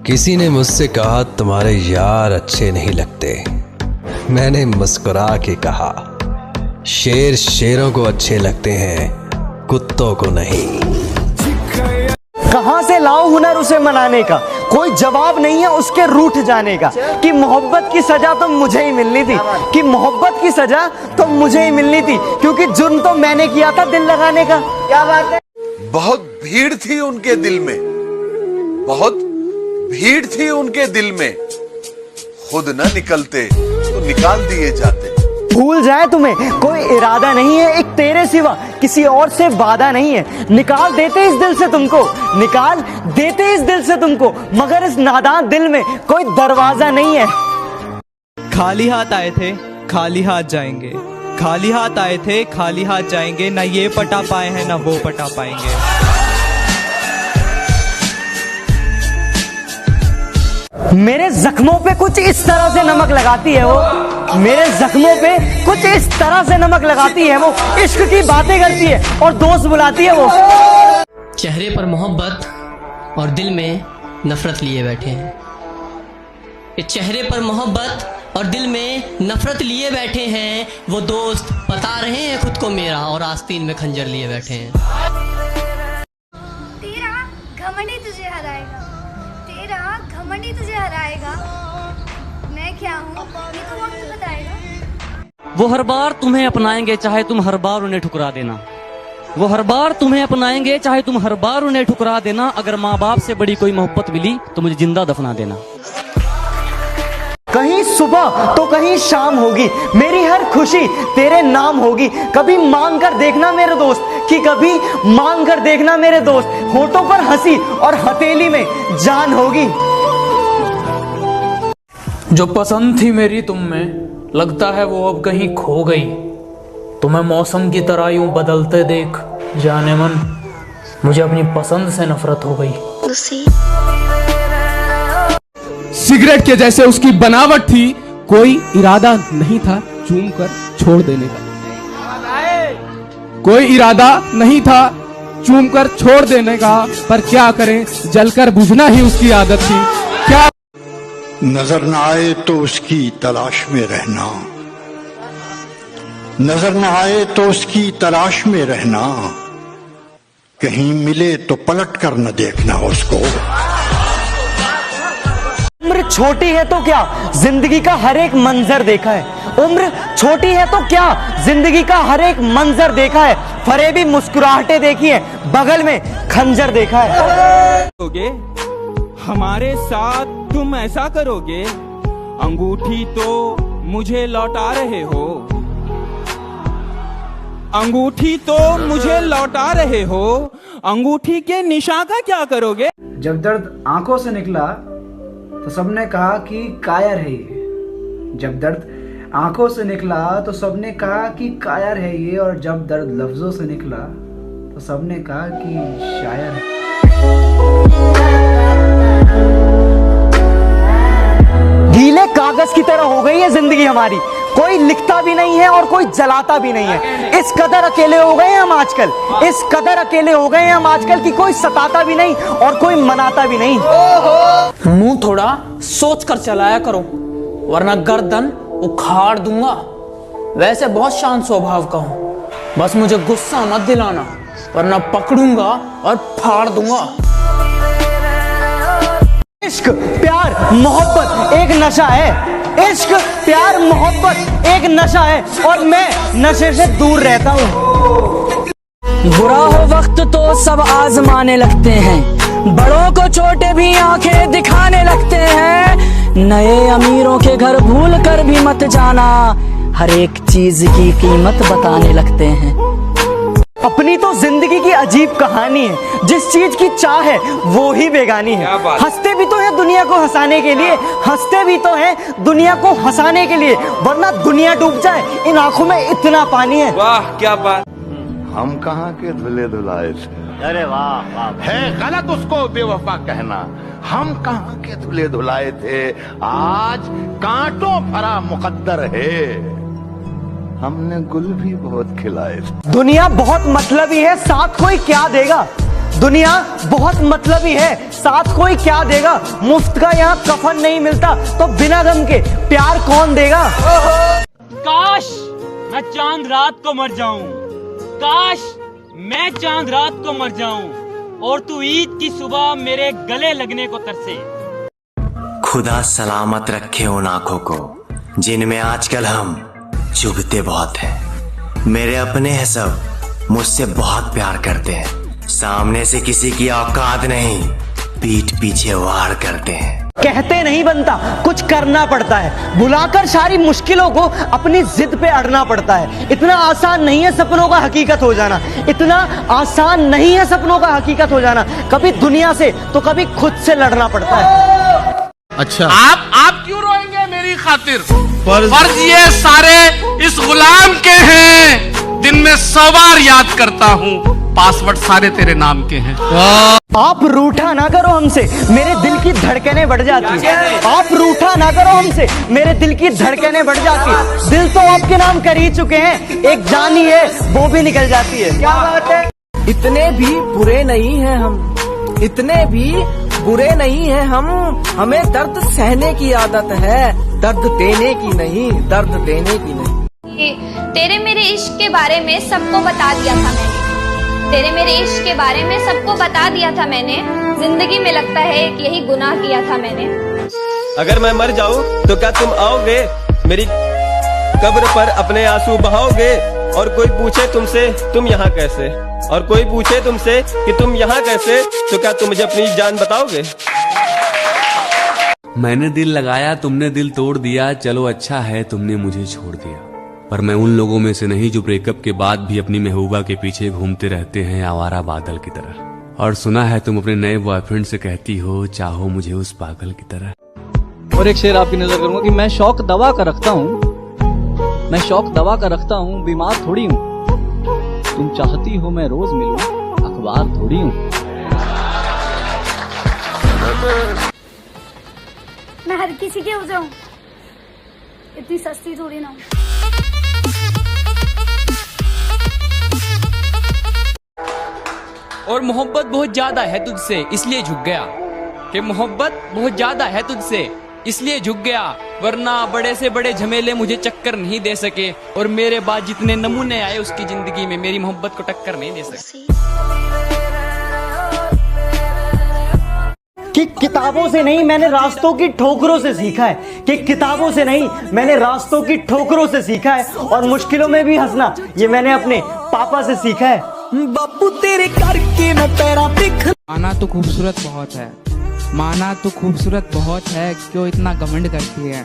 किसी ने मुझसे कहा तुम्हारे यार अच्छे नहीं लगते। मैंने मुस्कुरा के कहा शेर शेरों को अच्छे लगते हैं, कुत्तों को नहीं। कहां से लाऊं हुनर उसे मनाने का, कोई जवाब नहीं है उसके रूठ जाने का। कि मोहब्बत की सजा तो मुझे ही मिलनी थी, कि मोहब्बत की सजा तो मुझे ही मिलनी थी, क्योंकि जुर्म तो मैंने किया था दिल लगाने का। क्या बात है। बहुत भीड़ थी उनके दिल में, बहुत भीड़ थी उनके दिल में, खुद न निकलते तो निकाल दिए जाते। भूल जाए तुम्हें कोई इरादा नहीं है, एक तेरे सिवा किसी और से वादा नहीं है। निकाल देते इस दिल से तुमको, निकाल देते इस दिल से तुमको, मगर इस नादान दिल में कोई दरवाजा नहीं है। खाली हाथ आए थे खाली हाथ जाएंगे, खाली हाथ आए थे खाली हाथ जाएंगे, ना ये पटा पाए हैं ना वो पटा पाएंगे। मेरे जख्मों पे कुछ इस तरह से नमक लगाती है वो, मेरे जख्मों पे कुछ इस तरह से नमक लगाती है वो, इश्क की बातें करती है और दोस्त बुलाती है वो। चेहरे पर मोहब्बत और दिल में नफरत लिए बैठे हैं। ये चेहरे पर मोहब्बत और दिल में नफरत लिए बैठे हैं, वो दोस्त बता रहे हैं खुद को मेरा, और आस्तीन में खंजर लिए बैठे हैं। तेरा घमंड ही तुझे हराएगा, तेरा घमंड ही तुझे हराएगा। मैं क्या हूँ ये तो वक्त बताएगा। वो हर बार तुम्हें अपनाएंगे चाहे तुम हर बार उन्हें ठुकरा देना, वो हर बार तुम्हें अपनाएंगे चाहे तुम हर बार उन्हें ठुकरा देना। अगर माँ बाप से बड़ी कोई मोहब्बत मिली तो मुझे जिंदा दफना देना। कहीं सुबह तो कहीं शाम होगी, मेरी हर खुशी तेरे नाम होगी। कभी मांग कर देखना मेरे दोस्त, कि कभी मांग कर देखना मेरे दोस्त, होठों पर हंसी और हथेली में जान होगी। जो पसंद थी मेरी तुम में, लगता है वो अब कहीं खो गई। तुम्हें मौसम की तरह यूं बदलते देख जाने मन, मुझे अपनी पसंद से नफरत हो गई। सिगरेट के जैसे उसकी बनावट थी, कोई इरादा नहीं था चूम कर छोड़ देने का, कोई इरादा नहीं था चूम कर छोड़ देने का, पर क्या करें जलकर बुझना ही उसकी आदत थी। क्या नजर न आए तो उसकी तलाश में रहना, नजर न आए तो उसकी तलाश में रहना, कहीं मिले तो पलट कर न देखना उसको। उम्र छोटी है तो क्या, जिंदगी का हर एक मंजर देखा है। उम्र छोटी है तो क्या, जिंदगी का हर एक मंजर देखा है। फरेबी मुस्कुराहटें देखी है, बगल में खंजर देखा है। हमारे साथ तुम ऐसा करोगे, अंगूठी तो मुझे लौटा रहे हो, अंगूठी तो मुझे लौटा रहे हो, अंगूठी के निशान का क्या करोगे। जब दर्द आंखों से निकला तो सबने कहा कि कायर है ये, जब दर्द आंखों से निकला तो सबने कहा कि कायर है ये, और जब दर्द लफ्जों से निकला तो सबने कहा कि शायर है। गीले कागज की तरह हो गई है जिंदगी हमारी, कोई लिखता भी नहीं है और कोई जलाता भी नहीं है। इस कदर अकेले हो गए हैं हम आजकल, इस कदर अकेले हो गए हैं हम आजकल कि कोई सताता भी नहीं और कोई मनाता भी नहीं। मुंह थोड़ा सोच कर चलाया करो, वरना गर्दन उखाड़ दूंगा। वैसे बहुत शांत स्वभाव का हूं, बस मुझे गुस्सा मत दिलाना, वरना पकड़ूंगा और फाड़ दूंगा। इश्क प्यार मोहब्बत एक नशा है, इश्क प्यार मोहब्बत एक नशा है, और मैं नशे से दूर रहता हूँ। बुरा हो वक्त तो सब आजमाने लगते हैं, बड़ों को छोटे भी आंखें दिखाने लगते हैं। नए अमीरों के घर भूल कर भी मत जाना, हर एक चीज की कीमत बताने लगते हैं। अपनी तो जिंदगी की अजीब कहानी है, जिस चीज की चाह है वो ही बेगानी है। हंसते भी तो है दुनिया को हंसाने के लिए, हंसते भी तो है दुनिया को हंसाने के लिए, वरना दुनिया डूब जाए इन आंखों में इतना पानी है। वाह क्या बात। हम कहाँ के धुले धुलाए थे, अरे वाह वाह। है गलत उसको बेवफा कहना, हम कहाँ के धुले धुलाए थे, आज कांटों भरा मुकद्दर है, हमने गुल भी बहुत खिलाए थे। दुनिया बहुत मतलबी है, साथ कोई क्या देगा, दुनिया बहुत मतलबी है, साथ कोई क्या देगा, मुफ्त का यहाँ कफन नहीं मिलता तो बिना गम के प्यार कौन देगा। काश मैं चांद रात को मर जाऊं, काश मैं चांद रात को मर जाऊं और तू ईद की सुबह मेरे गले लगने को तरसे। खुदा सलामत रखे उन आंखों को जिनमें आजकल हम चुभते बहुत हैं। मेरे अपने हैं सब, मुझसे बहुत प्यार करते हैं, सामने से किसी की औकात नहीं, पीठ पीछे वार करते हैं। कहते नहीं बनता, कुछ करना पड़ता है, बुलाकर सारी मुश्किलों को अपनी जिद पे अड़ना पड़ता है। इतना आसान नहीं है सपनों का हकीकत हो जाना, इतना आसान नहीं है सपनों का हकीकत हो जाना। कभी दुनिया से तो कभी खुद से लड़ना पड़ता है। अच्छा, आप क्यों रोएंगे मेरी खातिर? फर्ज ये सारे इस गुलाम के हैं, दिन में 100 बार याद करता हूँ, पासवर्ड सारे तेरे नाम के हैं। आप रूठा ना करो हमसे, मेरे दिल की धड़कनें बढ़ जाती है। आप रूठा ना करो हमसे, मेरे दिल की धड़कनें बढ़ जाती है। दिल तो आपके नाम कर ही चुके हैं, एक जान ही है वो भी निकल जाती है। क्या बात है? इतने भी बुरे नहीं हैं हम, इतने भी बुरे नहीं हैं हम, हमें दर्द सहने की आदत है, दर्द देने की नहीं, दर्द देने की नहीं। तेरे मेरे इश्क के बारे में सबको बता दिया था मैंने, तेरे मेरे इश्क के बारे में सबको बता दिया था मैंने, जिंदगी में लगता है कि यही गुनाह किया था मैंने। अगर मैं मर जाऊं तो क्या तुम आओगे मेरी कब्र पर अपने आंसू बहाओगे? और कोई पूछे तुमसे तुम यहाँ कैसे, और कोई पूछे तुमसे कि तुम यहाँ कैसे, तो क्या तुम मुझे अपनी जान बताओगे? मैंने दिल लगाया, तुमने दिल तोड़ दिया, चलो अच्छा है तुमने मुझे छोड़ दिया। पर मैं उन लोगों में से नहीं जो ब्रेकअप के बाद भी अपनी महबूबा के पीछे घूमते रहते हैं आवारा बादल की तरह। और सुना है तुम अपने नए बॉयफ्रेंड से कहती हो, चाहो मुझे उस पागल की तरह। और एक शेर आपकी नजर करूंगा कि मैं शौक दवा का रखता हूँ, मैं शौक दवा का रखता हूँ, बीमार थोड़ी हूँ। तुम चाहती हो मैं रोज मिलूं, अखबार थोड़ी हूँ। मैं हर किसी के हो जाऊं, इतनी सस्ती थोड़ी ना हूं। और मोहब्बत बहुत ज्यादा है तुझसे इसलिए झुक गया, कि मोहब्बत बहुत ज्यादा है तुझसे इसलिए झुक गया, वरना बड़े से बड़े झमेले मुझे चक्कर नहीं दे सके, और मेरे बाद जितने नमूने आए उसकी जिंदगी में मेरी मोहब्बत को टक्कर नहीं दे सके। कि किताबों से नहीं मैंने रास्तों की ठोकरों से सीखा है, कि किताबों से नहीं मैंने रास्तों की ठोकरों से सीखा है, और मुश्किलों में भी हंसना ये मैंने अपने पापा से सीखा है। बापू तेरे करके मैं तेरा दिख। माना तो खूबसूरत बहुत है, माना तो खूबसूरत बहुत है, क्यों इतना घमंड करती है।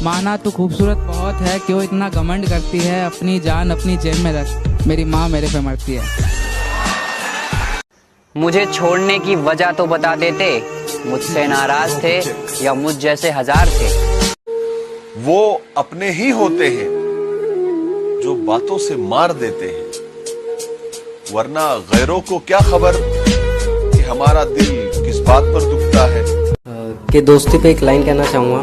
माना तो खूबसूरत बहुत है, क्यों इतना घमंड करती है। अपनी जान अपनी जेब में रख, मेरी माँ मेरे पे मरती है। मुझे छोड़ने की वजह तो बता देते, मुझसे नाराज थे या मुझ जैसे हजार थे। वो अपने ही होते हैं जो बातों से मार देते हैं, वरना गैरों को क्या खबर कि हमारा दिल किस बात पर दुखता है। कि दोस्ती पे एक लाइन कहना चाहूँगा,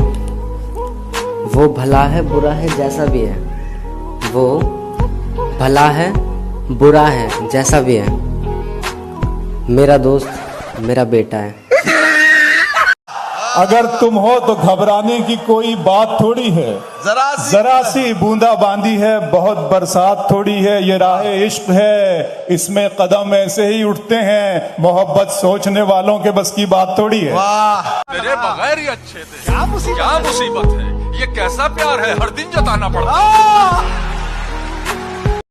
वो भला है बुरा है जैसा भी है, वो भला है बुरा है जैसा भी है, मेरा दोस्त मेरा बेटा है। अगर तुम हो तो घबराने की कोई बात थोड़ी है, जरा सी बूंदा बांदी है, बहुत बरसात थोड़ी है, ये राह इश्क है, इसमें कदम ऐसे ही उठते हैं, मोहब्बत सोचने वालों के बस की बात थोड़ी है। वाह, तेरे बगैर ही अच्छे थे। क्या मुसीबत है, ये कैसा प्यार है, हर दिन जताना पड़ता।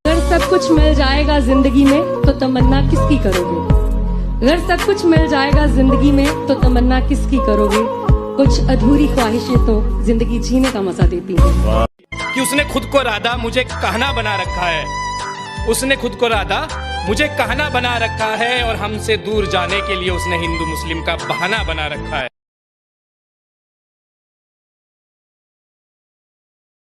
अगर सब कुछ मिल जाएगा जिंदगी में तो तमन्ना किसकी करोगे? अगर सब कुछ मिल जाएगा जिंदगी में तो तमन्ना किसकी करोगे? कुछ अधूरी ख्वाहिशें तो जिंदगी जीने का मजा देती हैं। कि उसने खुद को राधा मुझे कहना बना रखा है, उसने खुद को राधा मुझे कहना बना रखा है, और हमसे दूर जाने के लिए उसने हिंदू मुस्लिम का बहाना बना रखा है।